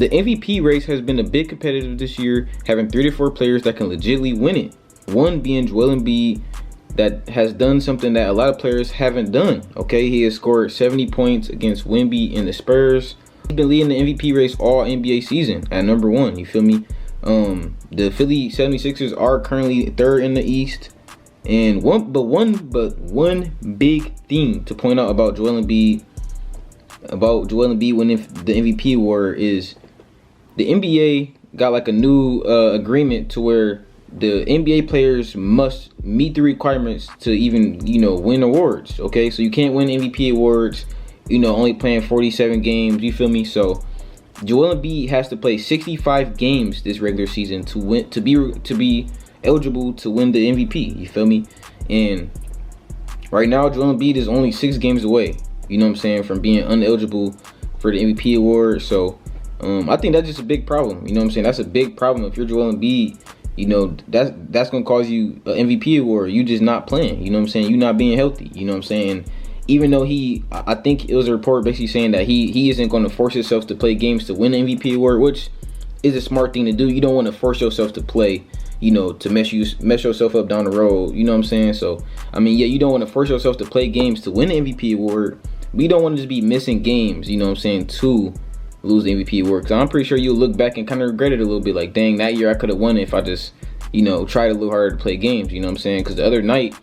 The MVP race has been a bit competitive this year, having 3 to 4 players that can legitimately win it. One being Joel Embiid, that has done something that a lot of players haven't done. Okay, he has scored 70 points against Wemby and the Spurs. He's been leading the MVP race all NBA season at number 1. You feel me? The Philly 76ers are currently 3rd in the East. And one big thing to point out about Joel Embiid winning the MVP award is the NBA got like a new agreement to where the NBA players must meet the requirements to even, win awards. Okay, so you can't win MVP awards, only playing 47 games. You feel me? So Joel Embiid has to play 65 games this regular season to be eligible to win the MVP. You feel me? And right now, Joel Embiid is only 6 games away. You know what I'm saying, from being ineligible for the MVP award. So I think that's just a big problem. You know what I'm saying? That's a big problem if you're Joel Embiid. That's gonna cause you an MVP award. You just not playing. You know what I'm saying? You not being healthy. You know what I'm saying? Even though I think it was a report basically saying that he isn't going to force himself to play games to win the MVP award, which is a smart thing to do. You don't want to force yourself to play, to mess yourself up down the road. You know what I'm saying? So I mean, yeah, you don't want to force yourself to play games to win the MVP award, but you don't want to just be missing games. You know what I'm saying? To lose the MVP award, because I'm pretty sure you'll look back and kind of regret it a little bit. Like, dang, that year I could have won it if I just, tried a little harder to play games. You know what I'm saying? Because the other night,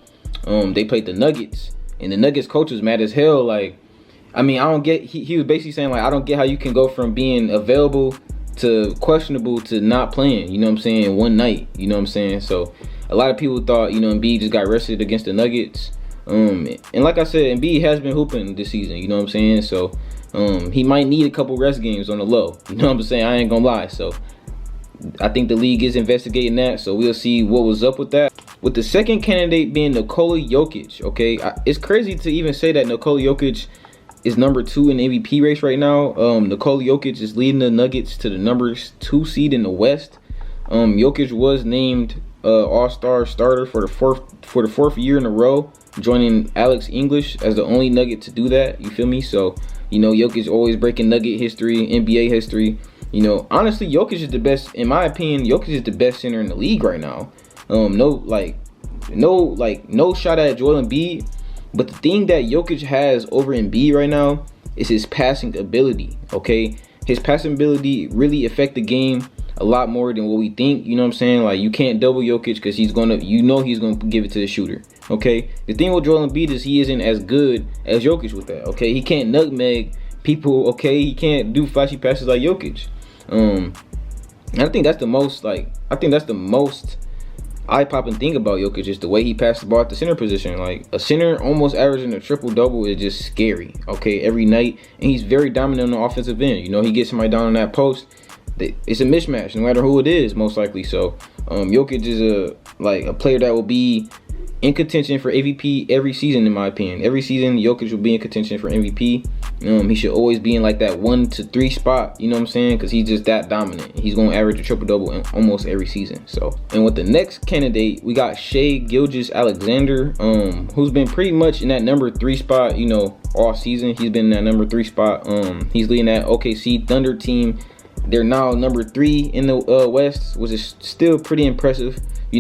they played the Nuggets, and the Nuggets coach was mad as hell. Like, I mean, I don't get. He was basically saying, like, I don't get how you can go from being available to questionable to not playing. You know what I'm saying? One night. You know what I'm saying? So a lot of people thought, Embiid just got rested against the Nuggets. And like I said, Embiid has been hooping this season. You know what I'm saying? So he might need a couple rest games on the low. You know what I'm saying? I ain't gonna lie. So I think the league is investigating that. So we'll see what was up with that. With the second candidate being Nikola Jokic. Okay, it's crazy to even say that Nikola Jokic is number 2 in the MVP race right now. Nikola Jokic is leading the Nuggets to the number 2 seed in the West. Jokic was named All-Star starter for the fourth year in a row, joining Alex English as the only Nugget to do that. You feel me? So Jokic always breaking Nugget history, NBA history. Honestly, Jokic is the best, in my opinion. Jokic is the best center in the league right now. No shot at Joel Embiid, but the thing that Jokic has over Embiid right now is his passing ability. Okay, his passing ability really affect the game a lot more than what we think. You know what I'm saying? Like, you can't double Jokic because he's gonna give it to the shooter. Okay, the thing with Joel Embiid is he isn't as good as Jokic with that. Okay, he can't nutmeg people. Okay, he can't do flashy passes like Jokic. And I think that's the most eye-popping thing about Jokic is the way he passes the ball at the center position. Like, a center almost averaging a triple-double is just scary, okay, every night. And he's very dominant on the offensive end. He gets somebody down on that post. It's a mismatch, no matter who it is, most likely. So, Jokic is a player that will be in contention for MVP every season, in my opinion. Every season, Jokic will be in contention for MVP. He should always be in like that 1 to 3 spot. You know what I'm saying? Because he's just that dominant. He's going to average a triple-double in almost every season. So, and with the next candidate, we got Shai Gilgeous-Alexander, who's been pretty much in that number 3 spot, all season. He's been in that number 3 spot. He's leading that OKC Thunder team. They're now number 3 in the West, which is still pretty impressive. They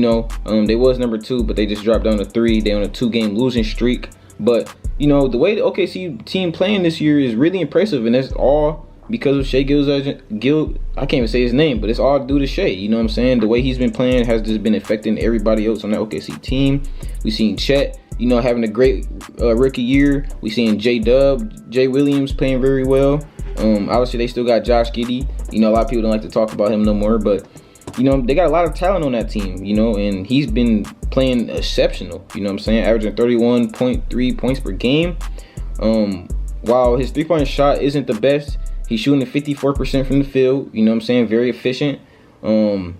was number 2, but they just dropped down to 3. They're on a 2-game losing streak. But the way the OKC team playing this year is really impressive, and that's all because of Shai I can't even say his name, but it's all due to Shai. You know what I'm saying? The way he's been playing has just been affecting everybody else on the OKC team. We seen Chet, having a great rookie year. We seen Jay Williams playing very well. Obviously they still got Josh Giddey. A lot of people don't like to talk about him no more, but they got a lot of talent on that team, and he's been playing exceptional, you know what I'm saying, averaging 31.3 points per game. While his 3-point shot isn't the best, he's shooting at 54% from the field, you know what I'm saying, very efficient. And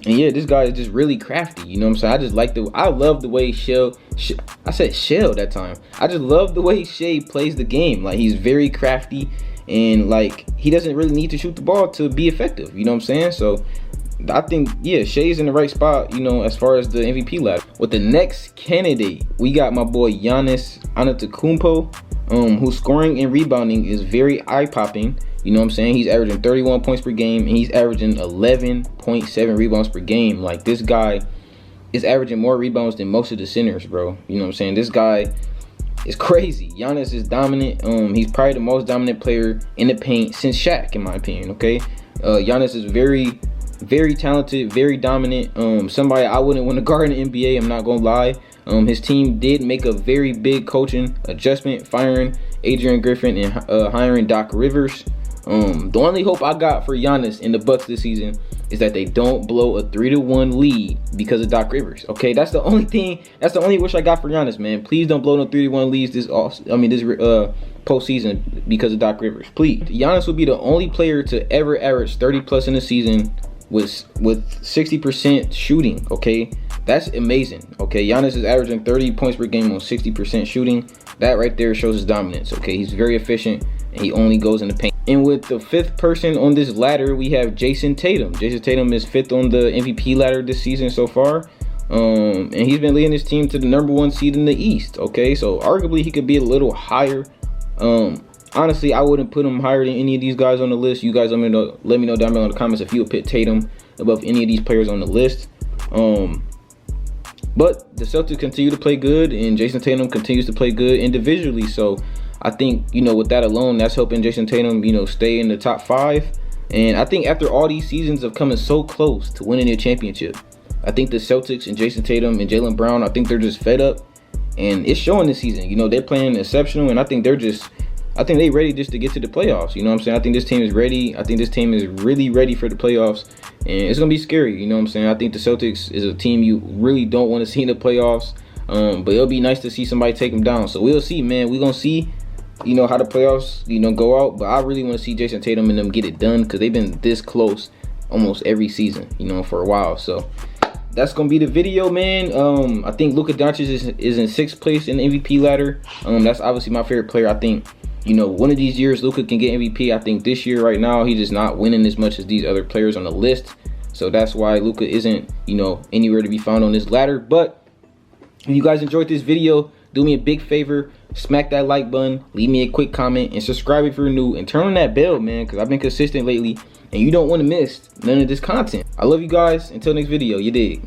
yeah, this guy is just really crafty, you know what I'm saying. I love the way I said Shell that time. I just love the way Shai plays the game. Like, he's very crafty, and like, he doesn't really need to shoot the ball to be effective, you know what I'm saying. So I think, yeah, Shai's in the right spot, you know, as far as the MVP ladder. With the next candidate, we got my boy Giannis Antetokounmpo, whose scoring and rebounding is very eye-popping. You know what I'm saying? He's averaging 31 points per game, and he's averaging 11.7 rebounds per game. Like, this guy is averaging more rebounds than most of the centers, bro. You know what I'm saying? This guy is crazy. Giannis is dominant. He's probably the most dominant player in the paint since Shaq, in my opinion, okay? Giannis is very, very talented, very dominant. Somebody I wouldn't want to guard in the NBA, I'm not going to lie. His team did make a very big coaching adjustment, firing Adrian Griffin and hiring Doc Rivers. The only hope I got for Giannis in the Bucks this season is that they don't blow a 3-1 lead because of Doc Rivers. Okay, that's the only thing. That's the only wish I got for Giannis, man. Please don't blow no 3-1 leads this postseason because of Doc Rivers. Please. Giannis will be the only player to ever average 30 plus in a season with 60% shooting. Okay, that's amazing. Okay, Giannis is averaging 30 points per game on 60% shooting. That right there shows his dominance. Okay, he's very efficient and he only goes in the paint. And with the fifth person on this ladder, we have Jason Tatum. Jason Tatum is fifth on the MVP ladder this season so far. And he's been leading his team to the #1 seed in the East. Okay, so arguably he could be a little higher. Honestly, I wouldn't put him higher than any of these guys on the list. You guys let me know down below in the comments if you would put Tatum above any of these players on the list. But the Celtics continue to play good, and Jason Tatum continues to play good individually. So I think, you know, with that alone, that's helping Jason Tatum, you know, stay in the top 5. And I think after all these seasons of coming so close to winning a championship, I think the Celtics and Jason Tatum and Jaylen Brown, I think they're just fed up. And it's showing this season. You know, they're playing exceptional, and I think they're ready just to get to the playoffs. You know what I'm saying? I think this team is ready. I think this team is really ready for the playoffs. And it's going to be scary. You know what I'm saying? I think the Celtics is a team you really don't want to see in the playoffs. But it'll be nice to see somebody take them down. So we'll see, man. We're going to see, you know, how the playoffs, you know, go out. But I really want to see Jason Tatum and them get it done because they've been this close almost every season, you know, for a while. So that's going to be the video, man. I think Luka Doncic is in 6th place in the MVP ladder. That's obviously my favorite player. I think, you know, one of these years Luka can get MVP. I think this year right now he's just not winning as much as these other players on the list. So that's why Luka isn't, you know, anywhere to be found on this ladder. But if you guys enjoyed this video, do me a big favor, smack that like button, leave me a quick comment, and subscribe if you're new, and turn on that bell, man, because I've been consistent lately, and you don't want to miss none of this content. I love you guys. Until next video, you dig.